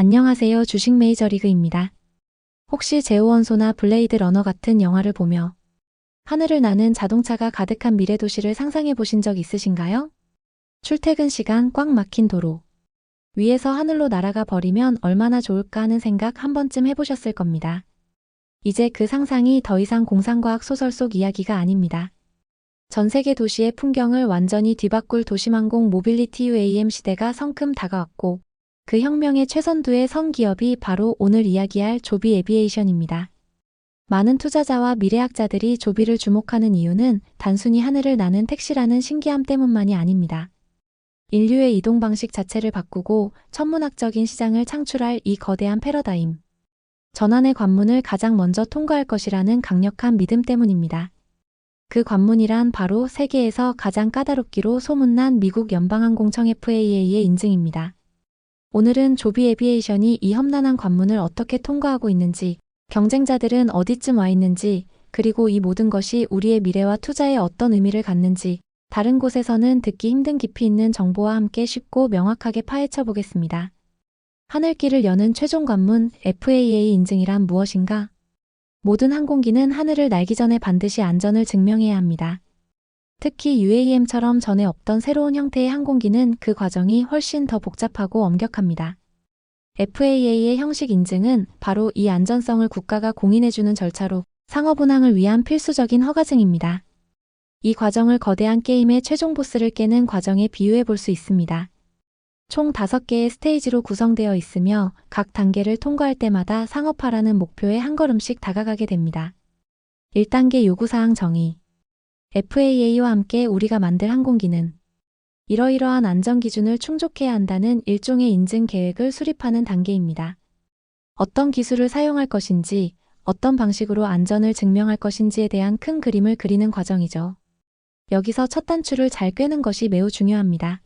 안녕하세요. 주식 메이저리그입니다. 혹시 제오원소나 블레이드 러너 같은 영화를 보며 하늘을 나는 자동차가 가득한 미래도시를 상상해 보신 적 있으신가요? 출퇴근 시간 꽉 막힌 도로 위에서 하늘로 날아가 버리면 얼마나 좋을까 하는 생각 한 번쯤 해보셨을 겁니다. 이제 그 상상이 더 이상 공상과학 소설 속 이야기가 아닙니다. 전 세계 도시의 풍경을 완전히 뒤바꿀 도시망공 모빌리티 UAM 시대가 성큼 다가왔고 그 혁명의 최선두의 선기업이 바로 오늘 이야기할 조비 에비에이션입니다. 많은 투자자와 미래학자들이 조비를 주목하는 이유는 단순히 하늘을 나는 택시라는 신기함 때문만이 아닙니다. 인류의 이동 방식 자체를 바꾸고 천문학적인 시장을 창출할 이 거대한 패러다임. 전환의 관문을 가장 먼저 통과할 것이라는 강력한 믿음 때문입니다. 그 관문이란 바로 세계에서 가장 까다롭기로 소문난 미국 연방항공청 FAA의 인증입니다. 오늘은 조비 에비에이션이 이 험난한 관문을 어떻게 통과하고 있는지, 경쟁자들은 어디쯤 와 있는지, 그리고 이 모든 것이 우리의 미래와 투자에 어떤 의미를 갖는지, 다른 곳에서는 듣기 힘든 깊이 있는 정보와 함께 쉽고 명확하게 파헤쳐 보겠습니다. 하늘길을 여는 최종 관문 FAA 인증이란 무엇인가? 모든 항공기는 하늘을 날기 전에 반드시 안전을 증명해야 합니다. 특히 UAM처럼 전에 없던 새로운 형태의 항공기는 그 과정이 훨씬 더 복잡하고 엄격합니다. FAA의 형식 인증은 바로 이 안전성을 국가가 공인해주는 절차로 상업 운항을 위한 필수적인 허가증입니다. 이 과정을 거대한 게임의 최종 보스를 깨는 과정에 비유해 볼 수 있습니다. 총 5개의 스테이지로 구성되어 있으며 각 단계를 통과할 때마다 상업화라는 목표에 한 걸음씩 다가가게 됩니다. 1단계 요구사항 정의. FAA와 함께 우리가 만들 항공기는 이러이러한 안전기준을 충족해야 한다는 일종의 인증 계획을 수립하는 단계입니다. 어떤 기술을 사용할 것인지, 어떤 방식으로 안전을 증명할 것인지에 대한 큰 그림을 그리는 과정이죠. 여기서 첫 단추를 잘 꿰는 것이 매우 중요합니다.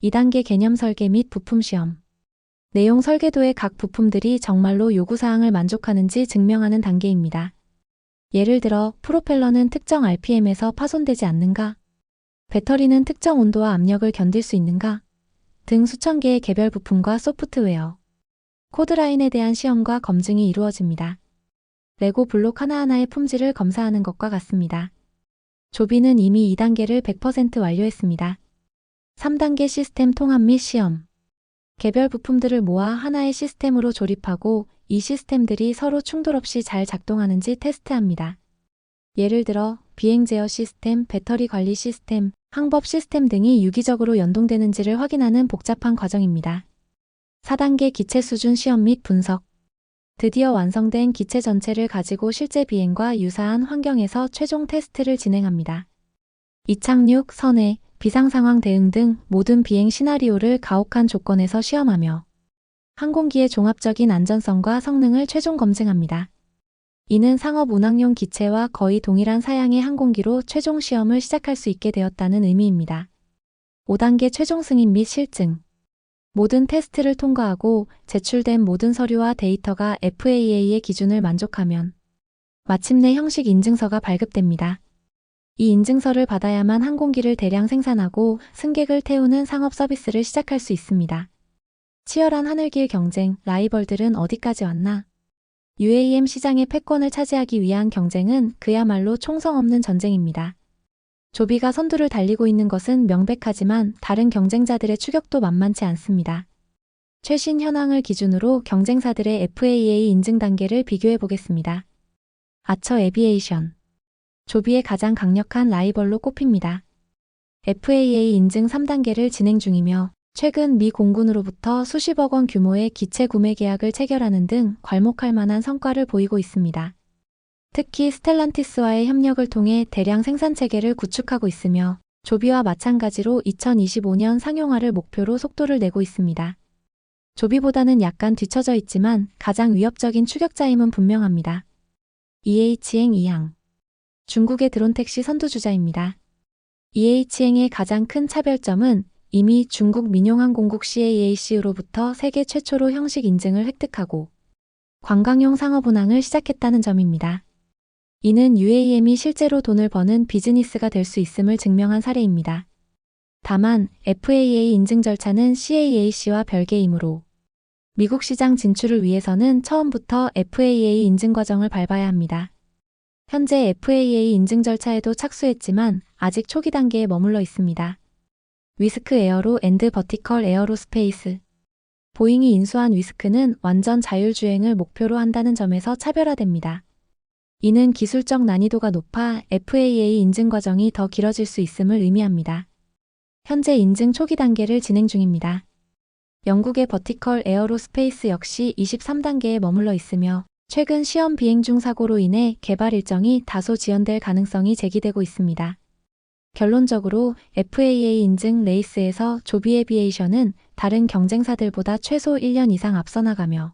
2단계 개념 설계 및 부품 시험. 내용 설계도의 각 부품들이 정말로 요구사항을 만족하는지 증명하는 단계입니다. 예를 들어 프로펠러는 특정 RPM에서 파손되지 않는가? 배터리는 특정 온도와 압력을 견딜 수 있는가? 등 수천 개의 개별 부품과 소프트웨어, 코드라인에 대한 시험과 검증이 이루어집니다. 레고 블록 하나하나의 품질을 검사하는 것과 같습니다. 조비는 이미 2단계를 100% 완료했습니다. 3단계 시스템 통합 및 시험. 개별 부품들을 모아 하나의 시스템으로 조립하고 이 시스템들이 서로 충돌 없이 잘 작동하는지 테스트합니다. 예를 들어 비행 제어 시스템, 배터리 관리 시스템, 항법 시스템 등이 유기적으로 연동되는지를 확인하는 복잡한 과정입니다. 4단계 기체 수준 시험 및 분석. 드디어 완성된 기체 전체를 가지고 실제 비행과 유사한 환경에서 최종 테스트를 진행합니다. 이착륙, 선회, 비상상황 대응 등 모든 비행 시나리오를 가혹한 조건에서 시험하며 항공기의 종합적인 안전성과 성능을 최종 검증합니다. 이는 상업 운항용 기체와 거의 동일한 사양의 항공기로 최종 시험을 시작할 수 있게 되었다는 의미입니다. 5단계 최종 승인 및 실증. 모든 테스트를 통과하고 제출된 모든 서류와 데이터가 FAA의 기준을 만족하면 마침내 형식 인증서가 발급됩니다. 이 인증서를 받아야만 항공기를 대량 생산하고 승객을 태우는 상업 서비스를 시작할 수 있습니다. 치열한 하늘길 경쟁, 라이벌들은 어디까지 왔나? UAM 시장의 패권을 차지하기 위한 경쟁은 그야말로 총성 없는 전쟁입니다. 조비가 선두를 달리고 있는 것은 명백하지만 다른 경쟁자들의 추격도 만만치 않습니다. 최신 현황을 기준으로 경쟁사들의 FAA 인증 단계를 비교해 보겠습니다. 아처 에비에이션. 조비의 가장 강력한 라이벌로 꼽힙니다. FAA 인증 3단계를 진행 중이며 최근 미 공군으로부터 수십억 원 규모의 기체 구매 계약을 체결하는 등 괄목할 만한 성과를 보이고 있습니다. 특히 스텔란티스와의 협력을 통해 대량 생산 체계를 구축하고 있으며 조비와 마찬가지로 2025년 상용화를 목표로 속도를 내고 있습니다. 조비보다는 약간 뒤처져 있지만 가장 위협적인 추격자임은 분명합니다. EH행 2항. 중국의 드론 택시 선두주자입니다. EH행의 가장 큰 차별점은 이미 중국 민용항공국 CAAC로부터 세계 최초로 형식 인증을 획득하고 관광용 상업 운항을 시작했다는 점입니다. 이는 UAM이 실제로 돈을 버는 비즈니스가 될 수 있음을 증명한 사례입니다. 다만 FAA 인증 절차는 CAAC와 별개이므로 미국 시장 진출을 위해서는 처음부터 FAA 인증 과정을 밟아야 합니다. 현재 FAA 인증 절차에도 착수했지만 아직 초기 단계에 머물러 있습니다. 위스크 에어로 앤드 버티컬 에어로스페이스. 보잉이 인수한 위스크는 완전 자율주행을 목표로 한다는 점에서 차별화됩니다. 이는 기술적 난이도가 높아 FAA 인증 과정이 더 길어질 수 있음을 의미합니다. 현재 인증 초기 단계를 진행 중입니다. 영국의 버티컬 에어로스페이스 역시 23단계에 머물러 있으며 최근 시험 비행 중 사고로 인해 개발 일정이 다소 지연될 가능성이 제기되고 있습니다. 결론적으로 FAA 인증 레이스에서 조비 에비에이션은 다른 경쟁사들보다 최소 1년 이상 앞서 나가며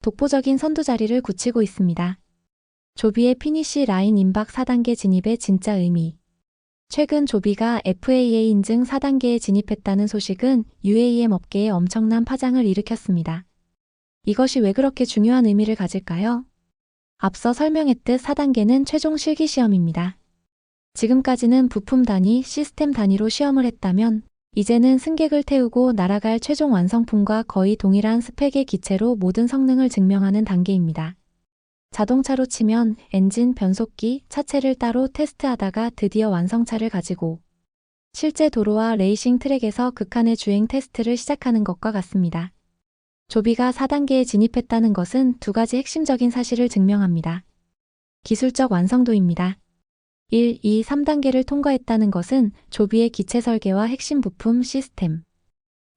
독보적인 선두 자리를 굳히고 있습니다. 조비의 피니시 라인 임박 4단계 진입의 진짜 의미. 최근 조비가 FAA 인증 4단계에 진입했다는 소식은 UAM 업계에 엄청난 파장을 일으켰습니다. 이것이 왜 그렇게 중요한 의미를 가질까요? 앞서 설명했듯 4단계는 최종 실기 시험입니다. 지금까지는 부품 단위, 시스템 단위로 시험을 했다면 이제는 승객을 태우고 날아갈 최종 완성품과 거의 동일한 스펙의 기체로 모든 성능을 증명하는 단계입니다. 자동차로 치면 엔진, 변속기, 차체를 따로 테스트하다가 드디어 완성차를 가지고 실제 도로와 레이싱 트랙에서 극한의 주행 테스트를 시작하는 것과 같습니다. 조비가 4단계에 진입했다는 것은 두 가지 핵심적인 사실을 증명합니다. 기술적 완성도입니다. 1, 2, 3단계를 통과했다는 것은 조비의 기체 설계와 핵심 부품 시스템,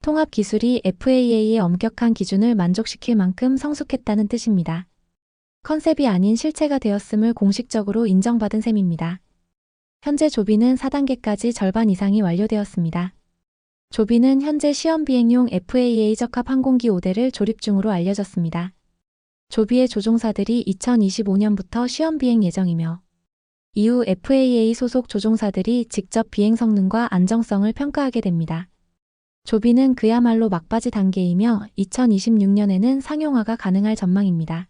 통합 기술이 FAA의 엄격한 기준을 만족시킬 만큼 성숙했다는 뜻입니다. 컨셉이 아닌 실체가 되었음을 공식적으로 인정받은 셈입니다. 현재 조비는 4단계까지 절반 이상이 완료되었습니다. 조비는 현재 시험 비행용 FAA 적합 항공기 5대를 조립 중으로 알려졌습니다. 조비의 조종사들이 2025년부터 시험 비행 예정이며 이후 FAA 소속 조종사들이 직접 비행 성능과 안정성을 평가하게 됩니다. 조비는 그야말로 막바지 단계이며 2026년에는 상용화가 가능할 전망입니다.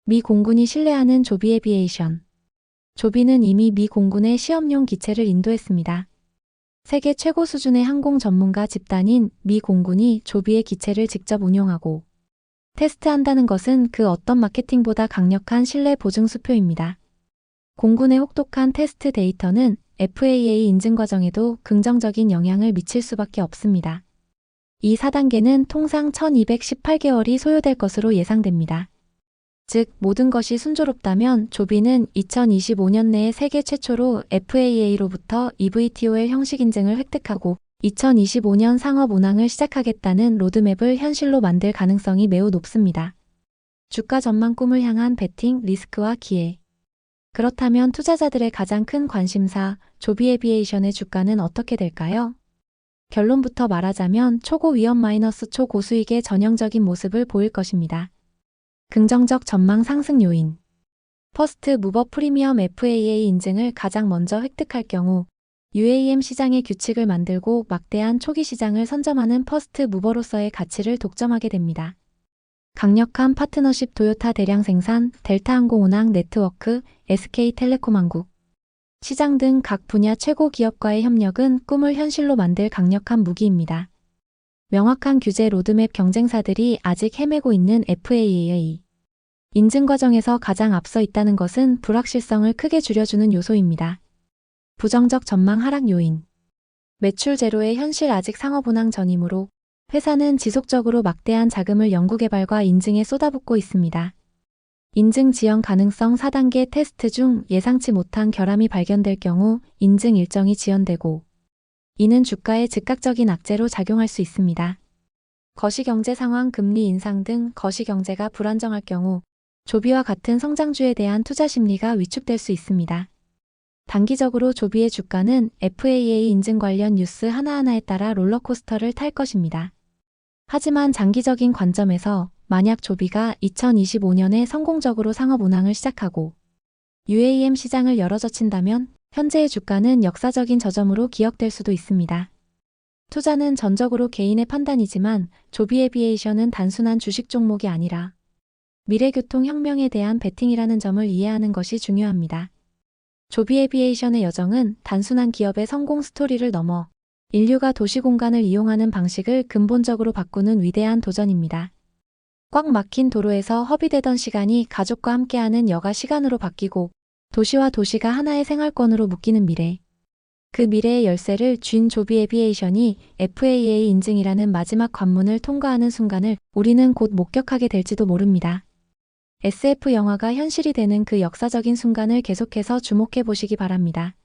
미 공군이 신뢰하는 조비 에비에이션. 조비는 이미 미 공군의 시험용 기체를 인도했습니다. 세계 최고 수준의 항공 전문가 집단인 미 공군이 조비의 기체를 직접 운용하고 테스트한다는 것은 그 어떤 마케팅보다 강력한 신뢰 보증 수표입니다. 공군의 혹독한 테스트 데이터는 FAA 인증 과정에도 긍정적인 영향을 미칠 수밖에 없습니다. 이 4단계는 통상 1218개월이 소요될 것으로 예상됩니다. 즉, 모든 것이 순조롭다면 조비는 2025년 내에 세계 최초로 FAA로부터 eVTOL 형식 인증을 획득하고 2025년 상업 운항을 시작하겠다는 로드맵을 현실로 만들 가능성이 매우 높습니다. 주가 전망 꿈을 향한 베팅, 리스크와 기회. 그렇다면 투자자들의 가장 큰 관심사, 조비 에비에이션의 주가는 어떻게 될까요? 결론부터 말하자면 초고위험 마이너스 초고수익의 전형적인 모습을 보일 것입니다. 긍정적 전망 상승 요인. 퍼스트 무버 프리미엄 FAA 인증을 가장 먼저 획득할 경우 UAM 시장의 규칙을 만들고 막대한 초기 시장을 선점하는 퍼스트 무버로서의 가치를 독점하게 됩니다. 강력한 파트너십 토요타 대량 생산, 델타항공 운항 네트워크, SK텔레콤 한국 시장 등 각 분야 최고 기업과의 협력은 꿈을 현실로 만들 강력한 무기입니다. 명확한 규제 로드맵 경쟁사들이 아직 헤매고 있는 FAA 인증 과정에서 가장 앞서 있다는 것은 불확실성을 크게 줄여주는 요소입니다. 부정적 전망 하락 요인. 매출 제로의 현실 아직 상업 운항 전이므로 회사는 지속적으로 막대한 자금을 연구개발과 인증에 쏟아붓고 있습니다. 인증 지연 가능성 4단계 테스트 중 예상치 못한 결함이 발견될 경우 인증 일정이 지연되고 이는 주가에 즉각적인 악재로 작용할 수 있습니다. 거시경제 상황, 금리 인상 등 거시경제가 불안정할 경우 조비와 같은 성장주에 대한 투자 심리가 위축될 수 있습니다. 단기적으로 조비의 주가는 FAA 인증 관련 뉴스 하나하나에 따라 롤러코스터를 탈 것입니다. 하지만 장기적인 관점에서 만약 조비가 2025년에 성공적으로 상업 운항을 시작하고 UAM 시장을 열어젖힌다면 현재의 주가는 역사적인 저점으로 기억될 수도 있습니다. 투자는 전적으로 개인의 판단이지만 조비 에비에이션은 단순한 주식 종목이 아니라 미래교통 혁명에 대한 베팅이라는 점을 이해하는 것이 중요합니다. 조비 에비에이션의 여정은 단순한 기업의 성공 스토리를 넘어 인류가 도시 공간을 이용하는 방식을 근본적으로 바꾸는 위대한 도전입니다. 꽉 막힌 도로에서 허비되던 시간이 가족과 함께하는 여가 시간으로 바뀌고 도시와 도시가 하나의 생활권으로 묶이는 미래. 그 미래의 열쇠를 쥔 조비 에비에이션이 FAA 인증이라는 마지막 관문을 통과하는 순간을 우리는 곧 목격하게 될지도 모릅니다. SF 영화가 현실이 되는 그 역사적인 순간을 계속해서 주목해 보시기 바랍니다.